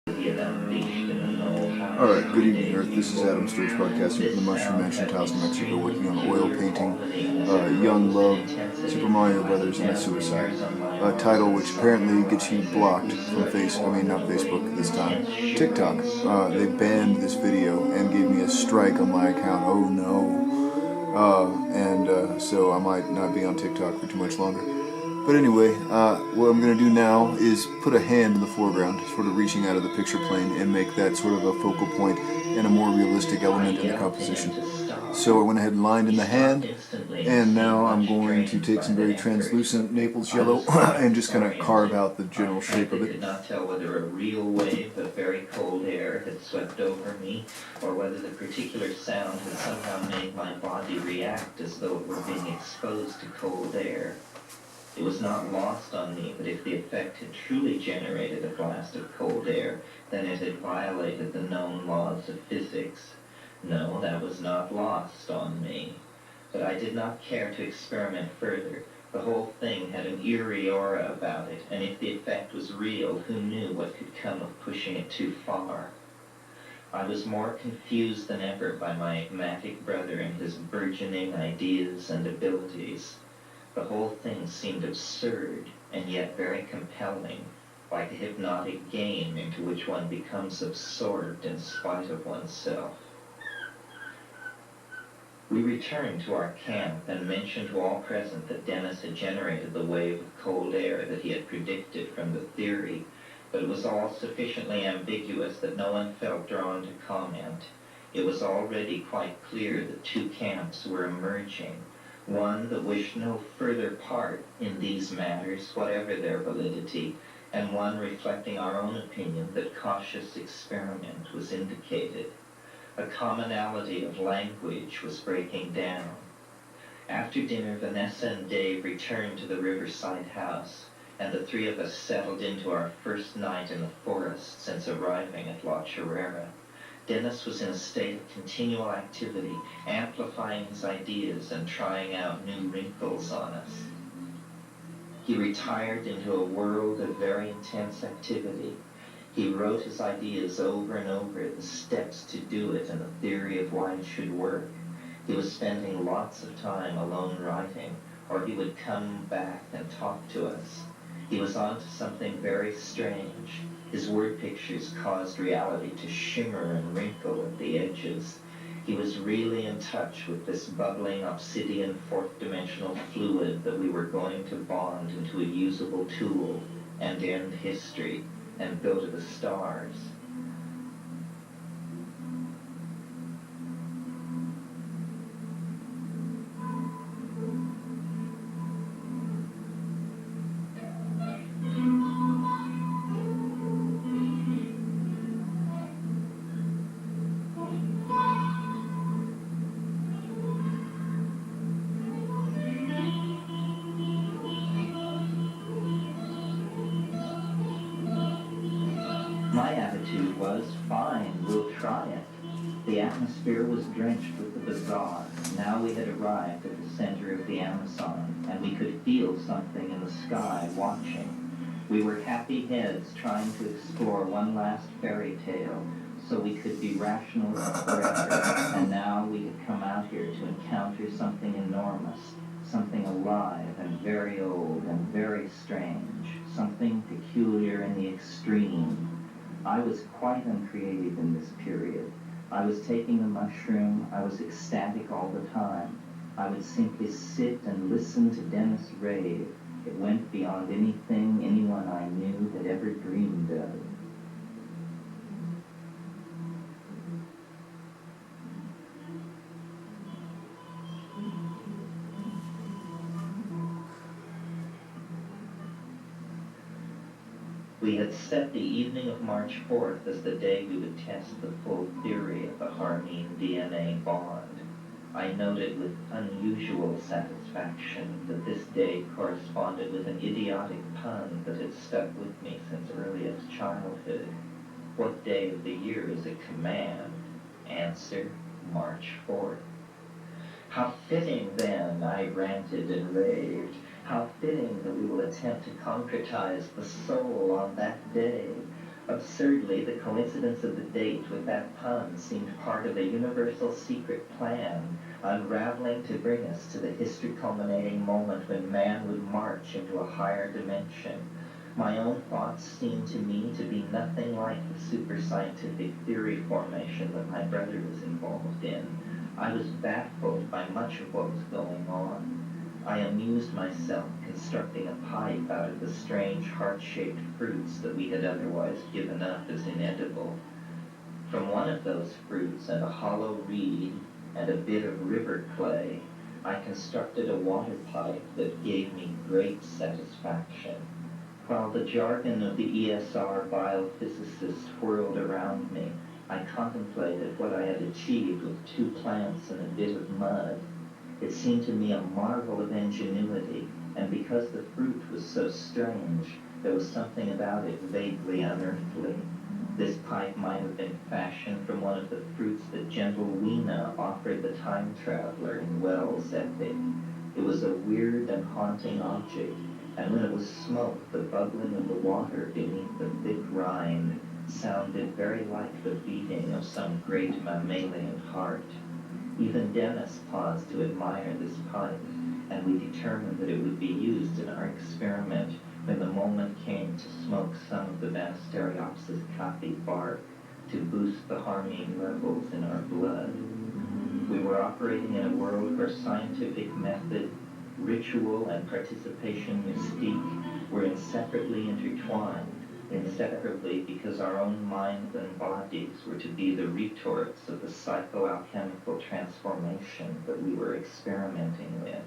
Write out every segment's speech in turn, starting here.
Alright, good evening Earth, this is Adam Sturch podcasting from the Mushroom Mansion, Taos, New Mexico, working on oil painting, Young Love, Super Mario Brothers, and a Suicide. A title which apparently gets you blocked from not Facebook this time, TikTok. They banned this video and gave me a strike on my account, oh no. So I might not be on TikTok for too much longer. But anyway, what I'm going to do now is put a hand in the foreground, sort of reaching out of the picture plane, and make that sort of a focal point and a more realistic element in the composition. So I went ahead and lined in the hand, and now I'm going to take some very translucent Naples yellow and just kind of carve out the general shape of it. I could not tell whether a real wave of very cold air had swept over me, or whether the particular sound had somehow made my body react as though it were being exposed to cold air. It was not lost on me that if the effect had truly generated a blast of cold air, then it had violated the known laws of physics. No, that was not lost on me. But I did not care to experiment further. The whole thing had an eerie aura about it, and if the effect was real, who knew what could come of pushing it too far? I was more confused than ever by my enigmatic brother and his burgeoning ideas and abilities. The whole thing seemed absurd, and yet very compelling, like a hypnotic game into which one becomes absorbed in spite of oneself. We returned to our camp and mentioned to all present that Dennis had generated the wave of cold air that he had predicted from the theory, but it was all sufficiently ambiguous that no one felt drawn to comment. It was already quite clear that two camps were emerging. One that wished no further part in these matters, whatever their validity, and one reflecting our own opinion that cautious experiment was indicated. A commonality of language was breaking down. After dinner, Vanessa and Dave returned to the riverside house, and the three of us settled into our first night in the forest since arriving at La Chorrera. Dennis was in a state of continual activity, amplifying his ideas and trying out new wrinkles on us. He retired into a world of very intense activity. He wrote his ideas over and over, the steps to do it and the theory of why it should work. He was spending lots of time alone writing, or he would come back and talk to us. He was on to something very strange. His word pictures caused reality to shimmer and wrinkle at the edges. He was really in touch with this bubbling obsidian fourth-dimensional fluid that we were going to bond into a usable tool and end history and go to the stars. My attitude was, fine, we'll try it. The atmosphere was drenched with the bizarre. Now we had arrived at the center of the Amazon, and we could feel something in the sky watching. We were happy heads trying to explore one last fairy tale, so we could be rationalists forever. And now we had come out here to encounter something enormous, something alive and very old and very strange, something peculiar in the extreme. I was quite uncreative in this period. I was taking the mushroom. I was ecstatic all the time. I would simply sit and listen to Dennis rave. It went beyond anything anyone I knew had ever dreamed of. We had set the evening of March 4th as the day we would test the full theory of the Harmine DNA bond. I noted with unusual satisfaction that this day corresponded with an idiotic pun that had stuck with me since earliest childhood. What day of the year is a command? Answer, March 4th. How fitting, then, I ranted and raved. How fitting that we will attempt to concretize the soul on that day. Absurdly, the coincidence of the date with that pun seemed part of a universal secret plan, unraveling to bring us to the history-culminating moment when man would march into a higher dimension. My own thoughts seemed to me to be nothing like the super-scientific theory formation that my brother was involved in. I was baffled by much of what was going on. I amused myself constructing a pipe out of the strange heart-shaped fruits that we had otherwise given up as inedible. From one of those fruits and a hollow reed and a bit of river clay, I constructed a water pipe that gave me great satisfaction. While the jargon of the ESR biophysicist whirled around me, I contemplated what I had achieved with 2 plants and a bit of mud. It seemed to me a marvel of ingenuity, and because the fruit was so strange, there was something about it vaguely unearthly. This pipe might have been fashioned from one of the fruits that gentle Weena offered the time traveler in Wells' epic. It was a weird and haunting object, and when it was smoked, the bubbling of the water beneath the thick rind sounded very like the beating of some great mammalian heart. Even Dennis paused to admire this pipe, and we determined that it would be used in our experiment when the moment came to smoke some of the Banisteriopsis caapi bark to boost the harmine levels in our blood. We were operating in a world where scientific method, ritual, and participation mystique were inseparably intertwined, inseparably because our own minds and bodies were to be the retorts of the psychoalchemical transformation that we were experimenting with.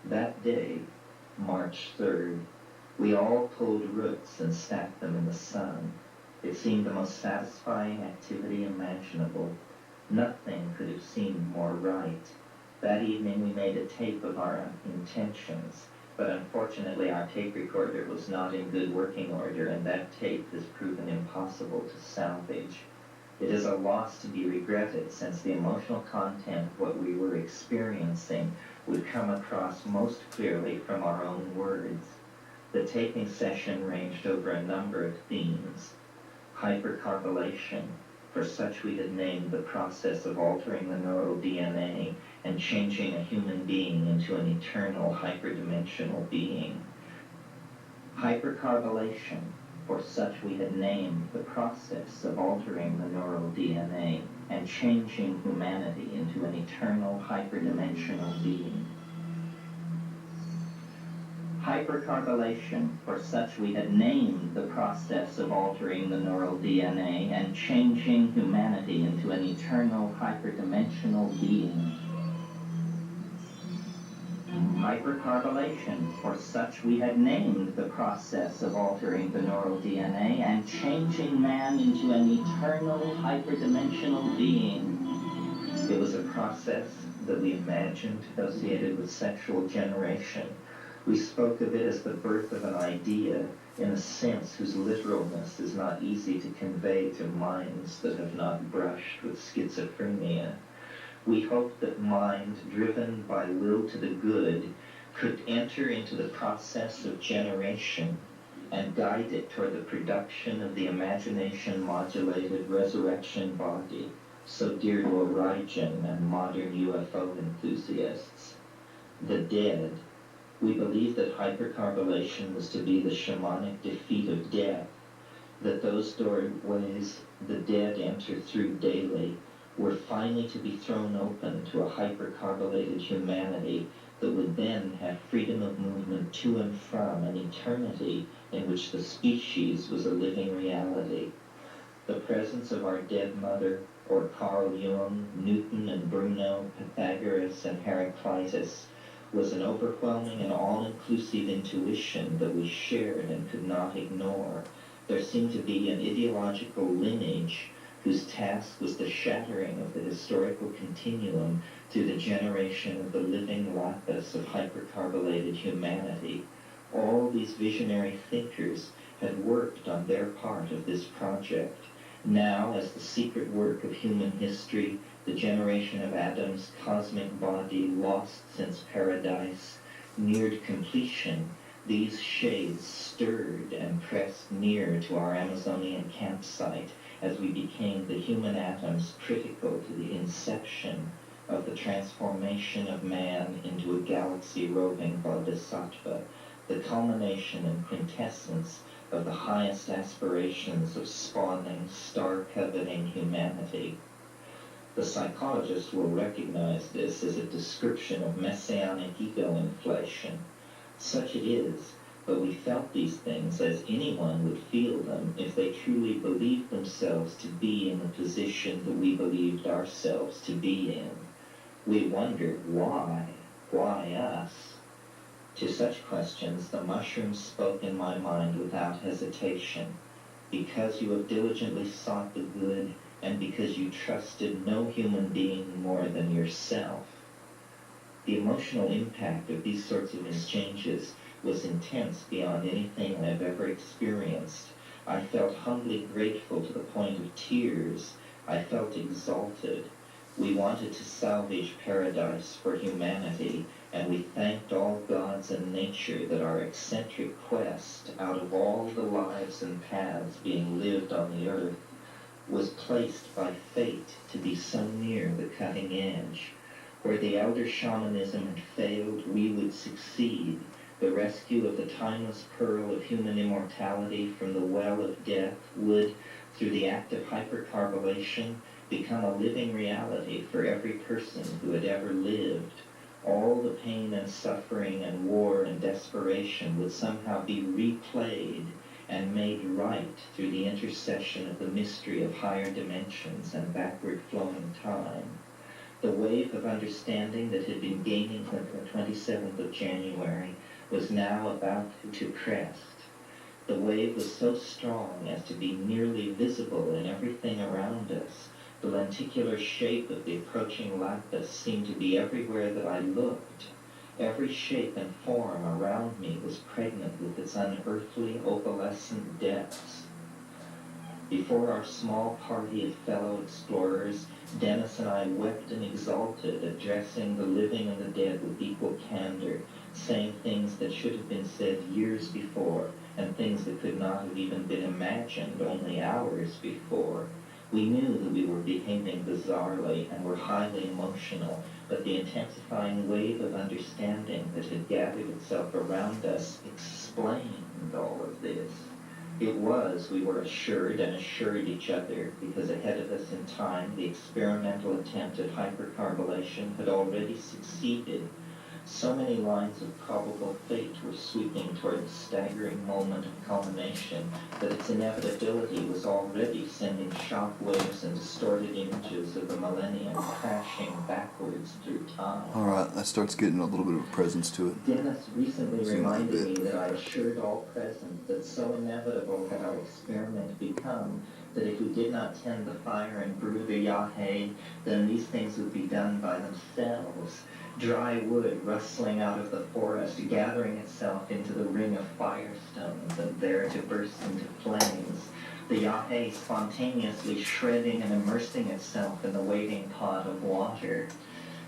That day, March 3rd, we all pulled roots and stacked them in the sun. It seemed the most satisfying activity imaginable. Nothing could have seemed more right. That evening we made a tape of our intentions, but unfortunately our tape recorder was not in good working order, and that tape has proven impossible to salvage. It is a loss to be regretted, since the emotional content of what we were experiencing would come across most clearly from our own words. The taping session ranged over a number of themes. Hypercarbolation, for such we had named the process of altering the neural DNA and changing a human being into an eternal hyperdimensional being. Hypercarbolation, for such we had named the process of altering the neural DNA and changing humanity into an eternal hyperdimensional being. Hypercarbolation, for such we had named the process of altering the neural DNA and changing humanity into an eternal hyperdimensional being. Hypercarbolation, for such we had named the process of altering the neural DNA and changing man into an eternal hyperdimensional being. It was a process that we imagined associated with sexual generation. We spoke of it as the birth of an idea, in a sense whose literalness is not easy to convey to minds that have not brushed with schizophrenia. We hoped that mind, driven by will to the good, could enter into the process of generation and guide it toward the production of the imagination-modulated resurrection body, so dear to Origen and modern UFO enthusiasts. The dead. We believed that hypercarbolation was to be the shamanic defeat of death, that those doorways the dead enter through daily were finally to be thrown open to a hypercarbolated humanity that would then have freedom of movement to and from an eternity in which the species was a living reality. The presence of our dead mother, or Carl Jung, Newton and Bruno, Pythagoras and Heraclitus, was an overwhelming and all-inclusive intuition that we shared and could not ignore. There seemed to be an ideological lineage whose task was the shattering of the historical continuum through the generation of the living lapis of hypercarbolated humanity. All these visionary thinkers had worked on their part of this project. Now, as the secret work of human history, the generation of Adam's cosmic body lost since paradise, neared completion, These shades stirred and pressed near to our Amazonian campsite as we became the human atoms critical to the inception of the transformation of man into a galaxy-roving bodhisattva, the culmination and quintessence of the highest aspirations of spawning, star-coveting humanity. The psychologist will recognize this as a description of messianic ego inflation. Such it is, but we felt these things as anyone would feel them if they truly believed themselves to be in the position that we believed ourselves to be in. We wondered why us? To such questions the mushroom spoke in my mind without hesitation. Because you have diligently sought the good, and because you trusted no human being more than yourself. The emotional impact of these sorts of exchanges was intense beyond anything I've ever experienced. I felt humbly grateful to the point of tears. I felt exalted. We wanted to salvage paradise for humanity, and we thanked all gods and nature that our eccentric quest, out of all the lives and paths being lived on the earth, was placed by fate to be so near the cutting edge. Where the elder shamanism had failed, we would succeed. The rescue of the timeless pearl of human immortality from the well of death would, through the act of hypercarbylation, become a living reality for every person who had ever lived. All the pain and suffering and war and desperation would somehow be replayed and made right through the intercession of the mystery of higher dimensions and backward flowing time. The wave of understanding that had been gaining since the 27th of January was now about to crest. The wave was so strong as to be nearly visible in everything around us. The lenticular shape of the approaching lapis seemed to be everywhere that I looked. Every shape and form around me was pregnant with its unearthly, opalescent depths. Before our small party of fellow explorers, Dennis and I wept and exulted, addressing the living and the dead with equal candor, saying things that should have been said years before, and things that could not have even been imagined only hours before. We knew that we were behaving bizarrely and were highly emotional, but the intensifying wave of understanding that had gathered itself around us explained all of this. It was, we were assured and assured each other, because ahead of us in time the experimental attempt at hypercarbylation had already succeeded. So many lines of probable fate were sweeping toward the staggering moment of culmination that its inevitability was already sending shock waves and distorted images of the millennium crashing backwards through time. Alright, that starts getting a little bit of a presence to it. Dennis recently reminded me that I assured all present that so inevitable had our experiment become that if we did not tend the fire and brew the yahe, then these things would be done by themselves. Dry wood rustling out of the forest, gathering itself into the ring of firestones and there to burst into flames. The yahe spontaneously shredding and immersing itself in the waiting pot of water.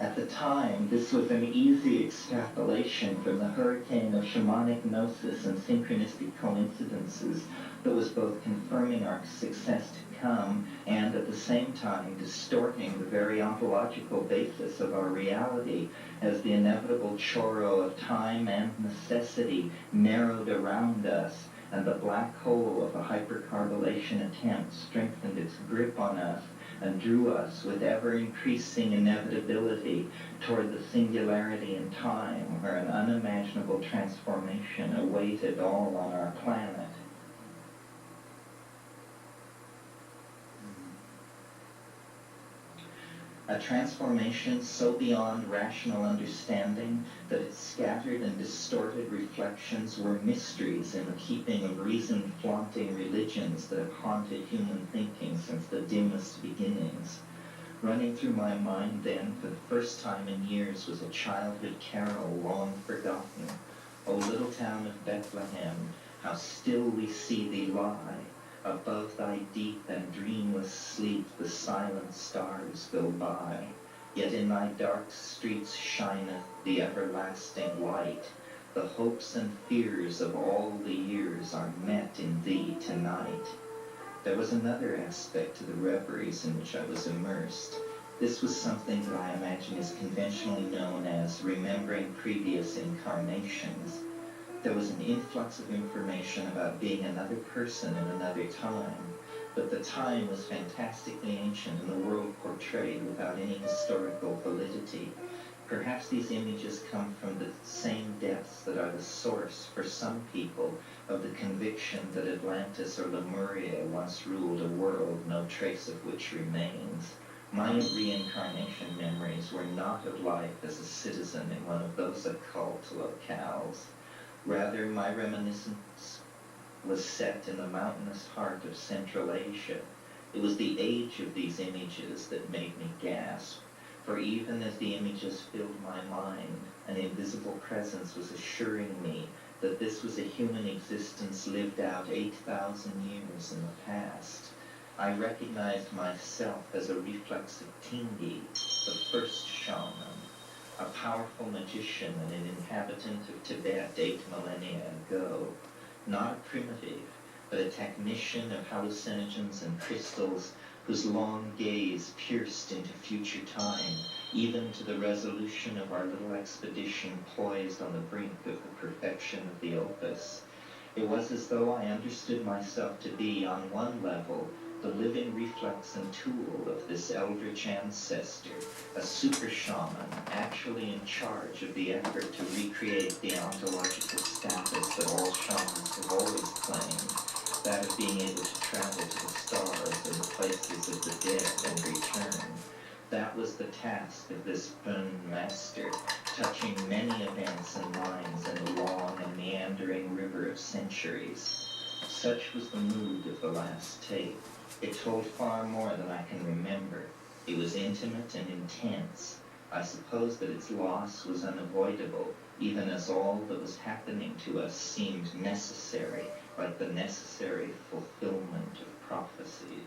At the time, this was an easy extrapolation from the hurricane of shamanic gnosis and synchronistic coincidences that was both confirming our success to come and at the same time distorting the very ontological basis of our reality as the inevitable choro of time and necessity narrowed around us and the black hole of a hypercarbylation attempt strengthened its grip on us and drew us with ever-increasing inevitability toward the singularity in time where an unimaginable transformation awaited all on our planet. A transformation so beyond rational understanding that its scattered and distorted reflections were mysteries in the keeping of reason-flaunting religions that have haunted human thinking since the dimmest beginnings. Running through my mind then, for the first time in years, was a childhood carol long forgotten. O little town of Bethlehem, how still we see thee lie. Above thy deep and dreamless sleep the silent stars go by. Yet in thy dark streets shineth the everlasting light. The hopes and fears of all the years are met in thee tonight. There was another aspect to the reveries in which I was immersed. This was something that I imagine is conventionally known as remembering previous incarnations. There was an influx of information about being another person in another time, but the time was fantastically ancient and the world portrayed without any historical validity. Perhaps these images come from the same depths that are the source, for some people, of the conviction that Atlantis or Lemuria once ruled a world no trace of which remains. My reincarnation memories were not of life as a citizen in one of those occult locales. Rather, my reminiscence was set in the mountainous heart of Central Asia. It was the age of these images that made me gasp. For even as the images filled my mind, an invisible presence was assuring me that this was a human existence lived out 8,000 years in the past. I recognized myself as a reflexive Tingi, the first shaman, a powerful magician and an inhabitant of Tibet 8 millennia ago. Not a primitive, but a technician of hallucinogens and crystals whose long gaze pierced into future time, even to the resolution of our little expedition poised on the brink of the perfection of the opus. It was as though I understood myself to be, on one level, the living reflex and tool of this eldritch ancestor, a super shaman actually in charge of the effort to recreate the ontological status that all shamans have always claimed, that of being able to travel to the stars and the places of the dead and return. That was the task of this Bön master, touching many events and minds in the long and meandering river of centuries. Such was the mood of the last tape. It told far more than I can remember. It was intimate and intense. I suppose that its loss was unavoidable, even as all that was happening to us seemed necessary, like the necessary fulfillment of prophecies.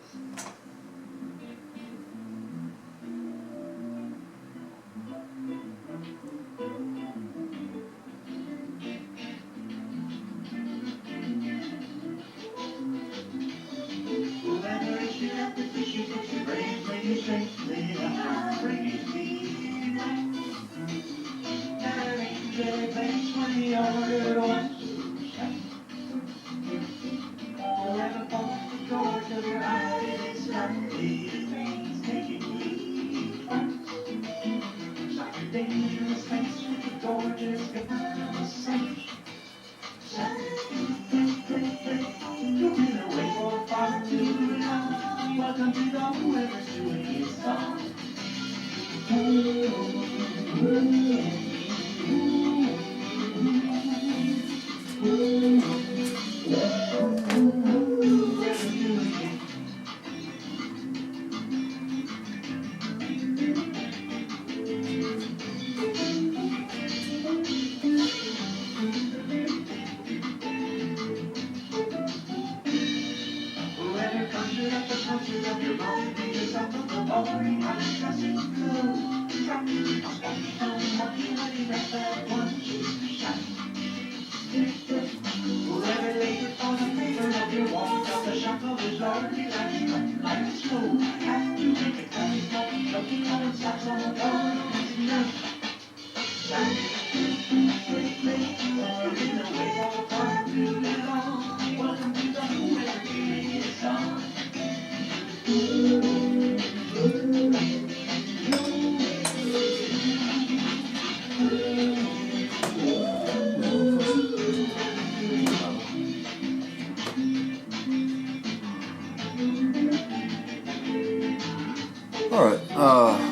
Alright,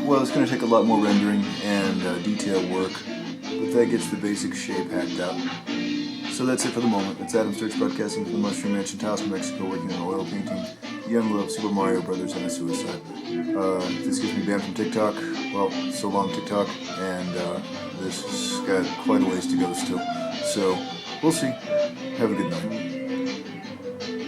well, it's going to take a lot more rendering and detail work, but that gets the basic shape hacked out. So that's it for the moment. It's Adam Sturch broadcasting from the Mushroom Mansion, Taos, New Mexico, working on oil painting, Young Love, Super Mario Brothers, and a suicide. This gets me banned from TikTok. Well, so long TikTok, and this has got quite a ways to go still. So, we'll see. Have a good night.